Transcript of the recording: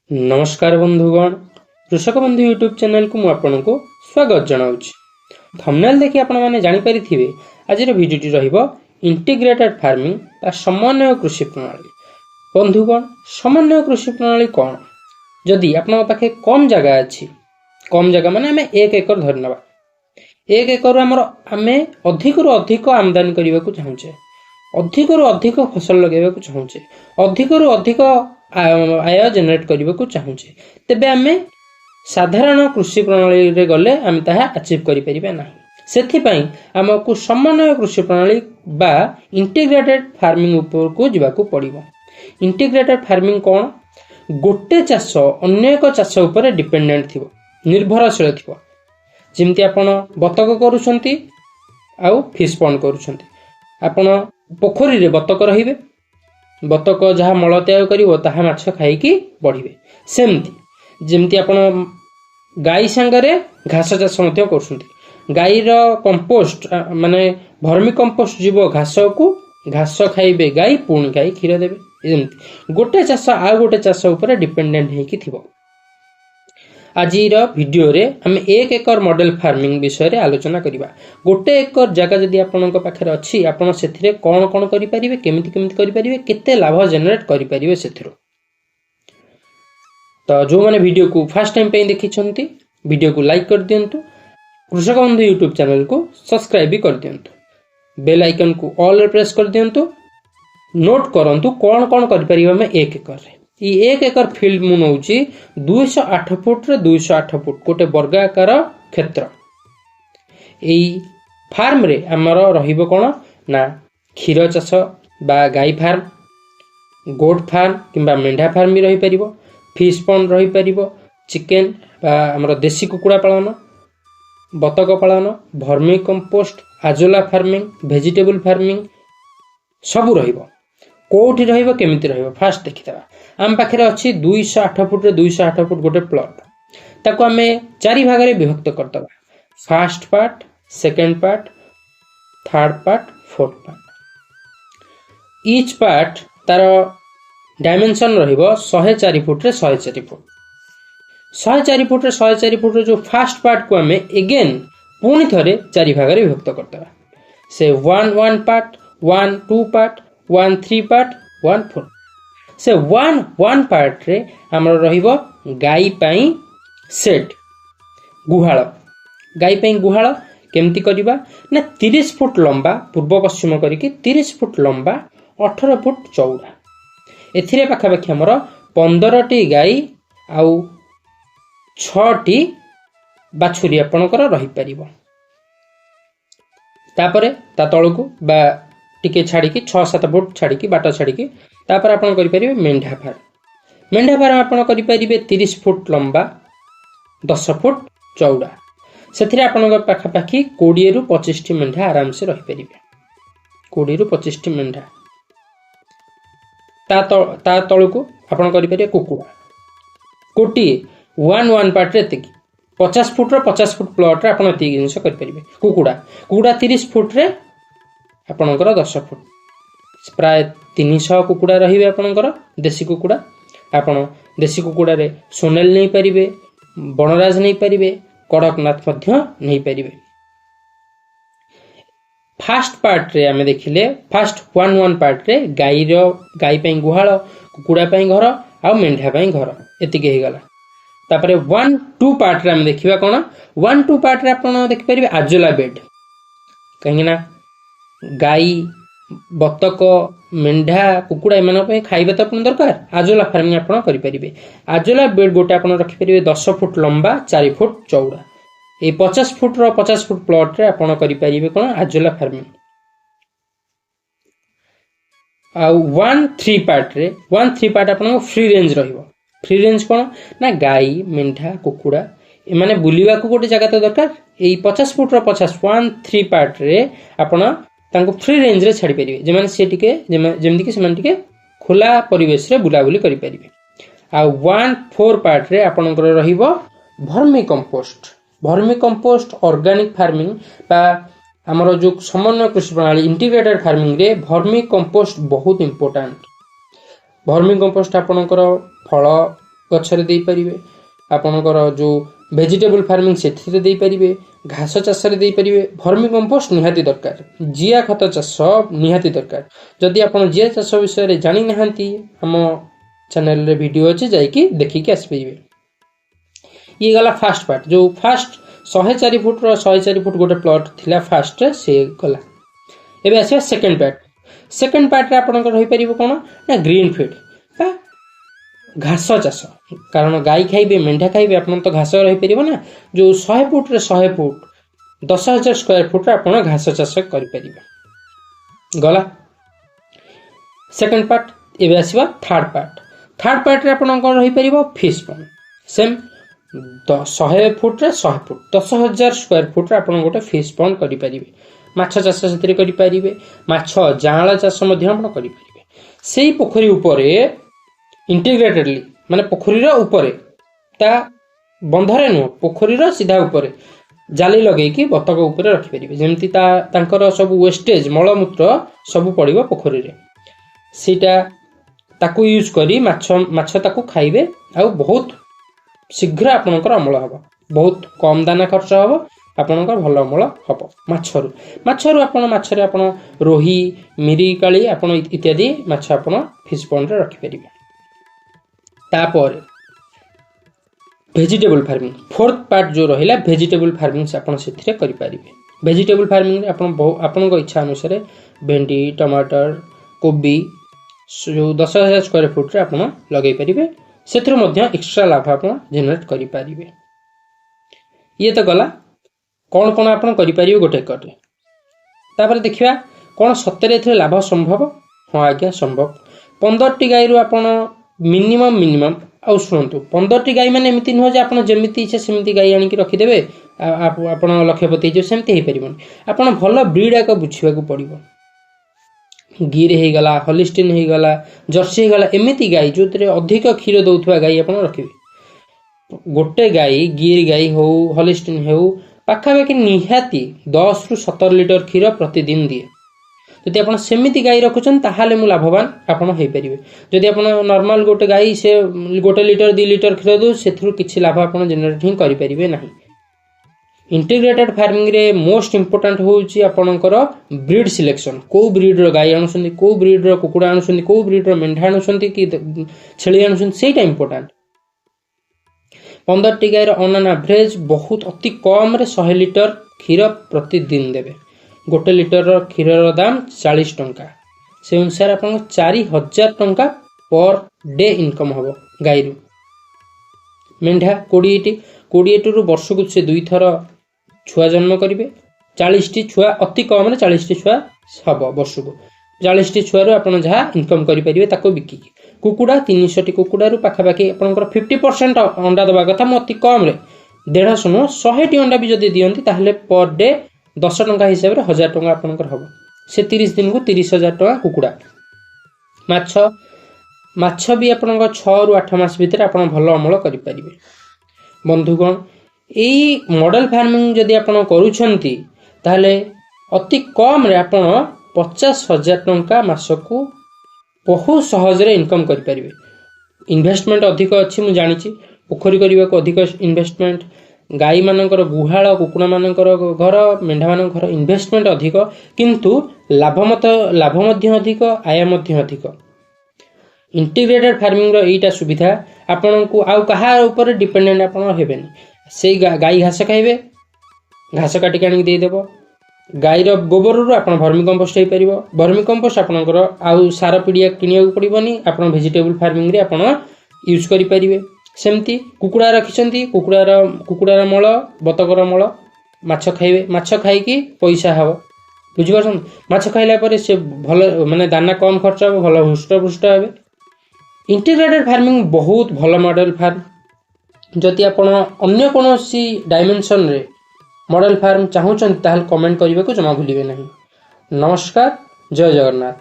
नमस्कार बंधुगण, कृषक बंधु यूट्यूब चैनल को आपको स्वागत जनाऊँच। थंबनेल देखि आपण माने जानि परिथिबे आज भिडियोटी रहिबो इंटीग्रेटेड फार्मिंग बा समन्वय कृषि प्रणाली। बंधुगण, समन्वय कृषि प्रणाली कौन? जदि आपण पाखे कम जगह अछि, कम जगह माने आमे 1 एकर धरनबा, 1 एकर आमे अधिक रु अधिक आमदानी करबा को चाहूचे, अधिक रु अधिक फसल लगेबा को चाहूचे, अधिक रु अधिक आय जनरेट करने को चाहूचे, तेबे आमे साधारण कृषि प्रणाली रे गले आमे ताहा अचीव करि परिबा नाही। सेथिपई हमकु समन्वय कृषि प्रणाली बा इंटीग्रेटेड फार्मिंग ऊपर को जिबा को पड़िबो। इंटीग्रेटेड फार्मिंग कोन? गोटे चाष अन्य एक चाष ऊपर डिपेंडेंट थिबो, निर्भरशील थिबो। जेमति आपण बतक करूछंती आउ फिश पॉन्ड करूछंती, आपण पोखरी रे बतक रहिबे, बतक जहाँ मल त्याग करिवो ताहा माछ खाइकी बढ़िबे। सेमती जेमती आपण गाई संगरे घास चाष मध्य करछंती, गाईर कंपोस्ट माने भर्मी कंपोस्ट जीव घास को, घास खाइबे गाई, पुणी गाई क्षीर देबे। जेमती गोटे चाष आ गोटे चाष ऊपर डिपेंडेंट हेकी थिबो। आजिर वीडियो रे हम 1 एकर मॉडल फार्मिंग विषय रे आलोचना करिबा। गोटे एकर जगह जदि आपनक पाखरे अछि, आपण सेथिरे कोन कोन करि परिबे, केमिति केमिति करि परिबे, केते लाभ जनरेट करि परिबे सेथिरो। तो जो माने वीडियो को फर्स्ट टाइम पे देखि छंती, वीडियो को लाइक कर दियंतु, कृषक बंधु यूट्यूब चैनल को सब्सक्राइब भी कर दियंतु, बेल आइकन को ऑल रे प्रेस कर दियंतु। नोट करंतु कोन कोन करि परिबे हम 1 एकर रे। 1 एकर फील्ड मु नउची 208 फुट रे 208 फुट गोटे वर्गाकार क्षेत्र। एई फार्म रे हमर रहिबो कोन ना क्षीर चाष बा गाई फार्म, गोट फार्म किंबा मेंढा फार्म भी रही परिबो, फिश पॉन्ड रही परिबो, चिकेन बा हमर देसी कुकुड़ा पालन, बतक पालन, भर्मी compost, azolla farming, vegetable farming सब रहिबो। कोठी रहिबो, केमिति रहिबो, फास्ट देखितबा। आम पाखरे अछि 208 फुट रे 208 फुट गोटे प्लॉट, ताको आमे 4 भाग रे विभक्त करतबा। First part, second part, third part, fourth part. Each part तार डायमेंशन रहिबो 104 फुट रे 104 फुट। 104 फुट रे 104 फुट रे जो फर्स्ट पार्ट को आमे अगेन पुणी थरे 4 भाग रे विभक्त करतबा। से 1 पार्ट, 1 2 पार्ट, 1 3 पार्ट, 1 4। से 1 पार्ट रे हमर रहिबो गाई पई सेट गुहाळ। गाई पई गुहाळ केमती करिबा ना 30 फुट लंबा पूर्व पश्चिम करिके 30 फुट लंबा 18 फुट चौड़ा। एथिरे पाखापाखि हमर 15 टी गाई आउ 6 टी बाछुरी आपनकर रही परिबो। तापरे ता तळकु बा टिके छाड़ी की 6-7 फुट छाड़ी की बाट छाड़ी की तापर आपण करि परिबे मेंढा फार्म। मेंढा फार्म आपण करि परिबे 30 फुट लंबा 10 फुट चौड़ा। सेथिरे आपण पाखा पाखी 20 रु 25 टी मेंढा आराम से रही परिबे, 20 रु 25 टी मेंढा। ता तळकु आपण करि परिबे कुकुड़ा। कोटी 1 पार्ट रे तेकी 50 फुट रो 50 फुट प्लॉट रे आपण एती जिंस करि परिबे। कुकुड़ा 30 फुट रे आपणकर 10 फुट, प्राय 300 कुकुड़ा रहिबे आपणकर देसी कुकुड़ा। आपण देसी कुकुड़ा रे सोनेल नहीं परिबे, बनराज नहीं परिबे, कड़कनाथ मध्य नहीं परिबे। फर्स्ट पार्ट रे हमें देखिले, फर्स्ट 1 पार्ट रे गाई पई गुहाळ, कुकुड़ा पई घर आ मेंढा पई घर एतिके हे गला। तापरे 1 2 पार्ट रे हम देखिबा कोन, 1 2 पार्ट रे आपण देखि परिबे आजोला बेड। कहिना गाई, बतक, मेंढा, कुकुड़ा एमान पे खाइबा तो अपन दरकार, आजोला फार्मिंग आपण करि परिबे। आजोला बेड गोटे आपण रखि परिबे 10 फुट लंबा 4 फुट चौड़ा। ए 50 फुट रो 50 फुट प्लॉट रे आपण करि परिबे कोन आजोला फार्मिंग। आ 1 3 पार्ट रे 1 3 पार्ट आपण फ्री रेंज रहिबो। फ्री रेंज कोन ना गाई, मेंढा, कुकुड़ा एमाने बुलिबा को गोटे जगह तो दरकार। ए 50 फुट रो 50 1 3 पार्ट रे आपण तांको फ्री रेंज रे छाड़ी परिबे, जे माने से टिके जेमति कि से टिके खुला परिवेश रे बुलाबुली करि परिबे। आ 1 4 पार्ट रे आपनकर रहिबो भर्मी कंपोस्ट। भर्मी कंपोस्ट ऑर्गेनिक फार्मिंग बा हमर जो समन्वय कृषि प्रणाली इंटीग्रेटेड फार्मिंग रे भर्मी कंपोस्ट बहुत इंपोर्टेंट। भर्मी कंपोस्ट आपनकर फल ଗଛରେ ଦେଇପାରିବେ, ଆପଣଙ୍କର ଯେଉଁ ଭେଜିଟେବୁଲ ଫାର୍ମିଂ ସେଥିରେ ଦେଇପାରିବେ, ଘାସ ଚାଷରେ ଦେଇପାରିବେ। ଭର୍ମି କମ୍ପୋଷ୍ଟ ନିହାତି ଦରକାର, ଜିଆ ଖତ ଚାଷ ନିହାତି ଦରକାର। ଯଦି ଆପଣ ଜିଆ ଚାଷ ବିଷୟରେ ଜାଣିନାହାନ୍ତି, ଆମ ଚ୍ୟାନେଲରେ ଭିଡ଼ିଓ ଅଛି, ଯାଇକି ଦେଖିକି ଆସିପାରିବେ। ଇଏ ଗଲା ଫାଷ୍ଟ ପାର୍ଟ, ଯେଉଁ ଫାଷ୍ଟ 104 ଫୁଟର 104 ଫୁଟ ଗୋଟେ ପ୍ଲଟ୍ ଥିଲା ଫାଷ୍ଟରେ, ସେ ଗଲା। ଏବେ ଆସିବା ସେକେଣ୍ଡ ପାର୍ଟ। ସେକେଣ୍ଡ ପାର୍ଟରେ ଆପଣଙ୍କର ରହିପାରିବ କ'ଣ ନା ଗ୍ରୀନ୍ ଫିଲ୍ଡ ବା ଘାସ ଚାଷ। କାରଣ ଗାଈ ଖାଇବେ, ମେଣ୍ଢା ଖାଇବେ, ଆପଣ ତ ଘାସ ରହିପାରିବ ନା। ଯେଉଁ 100 ଫୁଟରେ 100 ଫୁଟ 10,000 ସ୍କୋୟାର ଫୁଟରେ ଆପଣ ଘାସ ଚାଷ କରିପାରିବେ। ଗଲା ସେକେଣ୍ଡ ପାର୍ଟ। ଏବେ ଆସିବା ଥାର୍ଡ ପାର୍ଟ। ଥାର୍ଡ ପାର୍ଟରେ ଆପଣଙ୍କର ରହିପାରିବ ଫିସ୍ ପଣ୍ଡ। ସେମ୍ 100 ଫୁଟରେ 100 ଫୁଟ 10,000 ସ୍କୋୟାର ଫୁଟରେ ଆପଣ ଗୋଟେ ଫିସ୍ ପଣ୍ଡ କରିପାରିବେ। ମାଛ ଚାଷ ସେଥିରେ କରିପାରିବେ, ମାଛ ଜାଆଁଳ ଚାଷ ମଧ୍ୟ ଆପଣ କରିପାରିବେ। ସେଇ ପୋଖରୀ ଉପରେ ଇଣ୍ଟିଗ୍ରେଟେଡଲି, ମାନେ ପୋଖରୀର ଉପରେ, ତା ବନ୍ଧରେ ନୁହଁ, ପୋଖରୀର ସିଧା ଉପରେ ଜାଲି ଲଗେଇକି ବତକ ଉପରେ ରଖିପାରିବେ। ଯେମିତି ତାଙ୍କର ସବୁ ୱେଷ୍ଟେଜ ମଳମୂତ୍ର ସବୁ ପଡ଼ିବ ପୋଖରୀରେ, ସେଇଟା ତାକୁ ୟୁଜ୍ କରି ମାଛ ତାକୁ ଖାଇବେ। ଆଉ ବହୁତ ଶୀଘ୍ର ଆପଣଙ୍କର ଅମଳ ହେବ, ବହୁତ କମ୍ ଦାନା ଖର୍ଚ୍ଚ ହେବ, ଆପଣଙ୍କର ଭଲ ଅମଳ ହେବ ମାଛରୁ ମାଛରେ ଆପଣ ରୋହି, ମିରିକାଳି ଆପଣ ଇତ୍ୟାଦି ମାଛ ଆପଣ ଫିସ୍ ପଣ୍ଡରେ ରଖିପାରିବେ। ତାପରେ ଭେଜିଟେବୁଲ ଫାର୍ମିଂ, ଫୋର୍ଥ ପାର୍ଟ ଯେଉଁ ରହିଲା ଭେଜିଟେବୁଲ ଫାର୍ମିଂ, ଆପଣ ସେଥିରେ କରିପାରିବେ। ଭେଜିଟେବୁଲ ଫାର୍ମିଂରେ ଆପଣଙ୍କ ଇଚ୍ଛା ଅନୁସାରେ ଭେଣ୍ଡି, ଟମାଟର, କୋବି ଯେଉଁ 10,000 ସ୍କୋୟାର ଫୁଟରେ ଆପଣ ଲଗାଇ ପାରିବେ। ସେଥିରୁ ମଧ୍ୟ ଏକ୍ସଟ୍ରା ଲାଭ ଆପଣ ଜେନେରେଟ୍ କରିପାରିବେ। ଇଏ ତ ଗଲା କ'ଣ କ'ଣ ଆପଣ କରିପାରିବେ ଗୋଟେ ଏକରରେ। ତାପରେ ଦେଖିବା କ'ଣ ସତରେ ଏଥିରେ ଲାଭ ସମ୍ଭବ। ହଁ ଆଜ୍ଞା ସମ୍ଭବ। 15ଟି ଗାଈରୁ ଆପଣ ମିନିମମ୍ ଆଉ ଶୁଣନ୍ତୁ, 15ଟି ଗାଈ ମାନେ ଏମିତି ନୁହଁ ଯେ ଆପଣ ଯେମିତି ଇଚ୍ଛା ସେମିତି ଗାଈ ଆଣିକି ରଖିଦେବେ, ଆପଣ ଲକ୍ଷପତି ହେଇଯିବେ, ସେମିତି ହେଇପାରିବନି। ଆପଣ ଭଲ ବ୍ରିଡ୍ ଆଗ ବୁଝିବାକୁ ପଡ଼ିବ। ଗିର୍ ହେଇଗଲା, ହଲିଷ୍ଟିନ୍ ହେଇଗଲା, ଜର୍ସି ହେଇଗଲା, ଏମିତି ଗାଈ ଯେଉଁଥିରେ ଅଧିକ କ୍ଷୀର ଦେଉଥିବା ଗାଈ ଆପଣ ରଖିବେ। ଗୋଟେ ଗାଈ, ଗିର୍ ଗାଈ ହେଉ, ହଲିଷ୍ଟିନ୍ ହେଉ, ପାଖାପାଖି ନିହାତି 10ରୁ 17 ଲିଟର କ୍ଷୀର ପ୍ରତିଦିନ ଦିଏ। ଯଦି ଆପଣ ସେମିତି ଗାଈ ରଖୁଛନ୍ତି ତାହେଲେ ମୁଁ ଲାଭବାନ ଆପଣ ହେଇପାରିବେ। ଯଦି ଆପଣ ନର୍ମାଲ ଗୋଟେ ଗାଈ ସେ 1 ଲିଟର 2 ଲିଟର କ୍ଷୀର ଦେଉ, ସେଥିରୁ କିଛି ଲାଭ ଆପଣ ଜେନେରେଟ୍ ହିଁ କରିପାରିବେ ନାହିଁ। ଇଣ୍ଟିଗ୍ରେଟେଡ୍ ଫାର୍ମିଂରେ ମୋଷ୍ଟ ଇମ୍ପୋର୍ଟାଣ୍ଟ ହେଉଛି ଆପଣଙ୍କର ବ୍ରିଡ୍ ସିଲେକ୍ସନ୍। କେଉଁ ବ୍ରିଡ୍ର ଗାଈ ଆଣୁଛନ୍ତି, କେଉଁ ବ୍ରିଡ୍ର କୁକୁଡ଼ା ଆଣୁଛନ୍ତି, କେଉଁ ବ୍ରିଡ୍ର ମେଣ୍ଢା ଆଣୁଛନ୍ତି କି ଛେଳି ଆଣୁଛନ୍ତି, ସେଇଟା ଇମ୍ପୋର୍ଟାଣ୍ଟ। 15ଟି ଗାଈର ଅନ୍ ଆନ୍ ଆଭରେଜ ବହୁତ ଅତି କମ୍ରେ 100 ଲିଟର କ୍ଷୀର ପ୍ରତିଦିନ ଦେବେ। 1 ଲିଟରର କ୍ଷୀରର ଦାମ 40 ଟଙ୍କା। ସେ ଅନୁସାରେ ଆପଣଙ୍କ 4,000 ଟଙ୍କା ପର ଡେ ଇନକମ୍ ହେବ ଗାଈରୁ। ମେଣ୍ଢା 20ରୁ ବର୍ଷକୁ ସେ 2 ଥର ଛୁଆ ଜନ୍ମ କରିବେ। 40ଟି ଛୁଆ, ଅତି କମ୍ରେ 40ଟି ଛୁଆ ହେବ ବର୍ଷକୁ। 40ଟି ଛୁଆରୁ ଆପଣ ଯାହା ଇନକମ୍ କରିପାରିବେ ତାକୁ ବିକିକି। କୁକୁଡ଼ା 300ଟି କୁକୁଡ଼ାରୁ ପାଖାପାଖି ଆପଣଙ୍କର 50% ଅଣ୍ଡା ଦେବା କଥା। ମୁଁ ଅତି କମ୍ରେ 150 ନୁହଁ 100ଟି ଅଣ୍ଡା ବି ଯଦି ଦିଅନ୍ତି ତାହେଲେ ପର ଡେ 10 ଟଙ୍କା ହିସାବରେ 1000 ଟଙ୍କା ଆପଣଙ୍କର ହେବ। ସେ 30 ଦିନକୁ 30,000 ଟଙ୍କା କୁକୁଡ଼ା। ମାଛ ବି ଆପଣଙ୍କ 6ରୁ 8 ମାସ ଭିତରେ ଆପଣ ଭଲ ଅମଳ କରିପାରିବେ। ବନ୍ଧୁଗଣ, ଏଇ ମଡେଲ ଫାର୍ମିଂ ଯଦି ଆପଣ କରୁଛନ୍ତି ତାହେଲେ ଅତି କମ୍ରେ ଆପଣ 50,000 ଟଙ୍କା ମାସକୁ ବହୁତ ସହଜରେ ଇନକମ୍ କରିପାରିବେ। ଇନଭେଷ୍ଟମେଣ୍ଟ ଅଧିକ ଅଛି ମୁଁ ଜାଣିଛି, ପୋଖରୀ କରିବାକୁ ଅଧିକ ଇନଭେଷ୍ଟମେଣ୍ଟ, ଗାଈମାନଙ୍କର ଗୁହାଳ, କୁକୁଡ଼ାମାନଙ୍କର ଘର, ମେଣ୍ଢାମାନଙ୍କର ଘର, ଇନଭେଷ୍ଟମେଣ୍ଟ ଅଧିକ, କିନ୍ତୁ ଲାଭ ମଧ୍ୟ ଅଧିକ, ଆୟ ମଧ୍ୟ ଅଧିକ। ଇଣ୍ଟିଗ୍ରେଟେଡ୍ ଫାର୍ମିଂର ଏଇଟା ସୁବିଧା, ଆପଣଙ୍କୁ ଆଉ କାହା ଉପରେ ଡିପେଣ୍ଡେଣ୍ଟ ଆପଣ ହେବେନି। ସେଇ ଗାଈ ଘାସ ଖାଇବେ, ଘାସ କାଟିକି ଆଣିକି ଦେଇଦେବ। ଗାଈର ଗୋବରରୁ ଆପଣ ଭର୍ମି କମ୍ପୋଷ୍ଟ ହେଇପାରିବ। ଭର୍ମି କମ୍ପୋଷ୍ଟ ଆପଣଙ୍କର ଆଉ ସାର ପିଡ଼ିଆ କିଣିବାକୁ ପଡ଼ିବନି, ଆପଣ ଭେଜିଟେବୁଲ ଫାର୍ମିଂରେ ଆପଣ ୟୁଜ୍ କରିପାରିବେ। ସେମିତି କୁକୁଡ଼ା ରଖିଛନ୍ତି, କୁକୁଡ଼ାର ମଳ, ବତକର ମଳ, ମାଛ ଖାଇବେ, ମାଛ ଖାଇକି ପଇସା ହେବ। ବୁଝିପାରୁଛନ୍ତି? ମାଛ ଖାଇଲା ପରେ ସେ ଭଲ, ମାନେ ଦାନା କମ୍ ଖର୍ଚ୍ଚ ହେବ, ଭଲ ହୃଷ୍ଟପୃଷ୍ଟ ହେବେ। ଇଣ୍ଟିଗ୍ରେଟେଡ୍ ଫାର୍ମିଂ ବହୁତ ଭଲ ମଡେଲ ଫାର୍ମ। ଯଦି ଆପଣ ଅନ୍ୟ କୌଣସି ଡାଇମେନସନରେ ମଡେଲ ଫାର୍ମ ଚାହୁଁଛନ୍ତି ତାହେଲେ କମେଣ୍ଟ କରିବାକୁ ଜମା ଭୁଲିବେ ନାହିଁ। ନମସ୍କାର, ଜୟ ଜଗନ୍ନାଥ।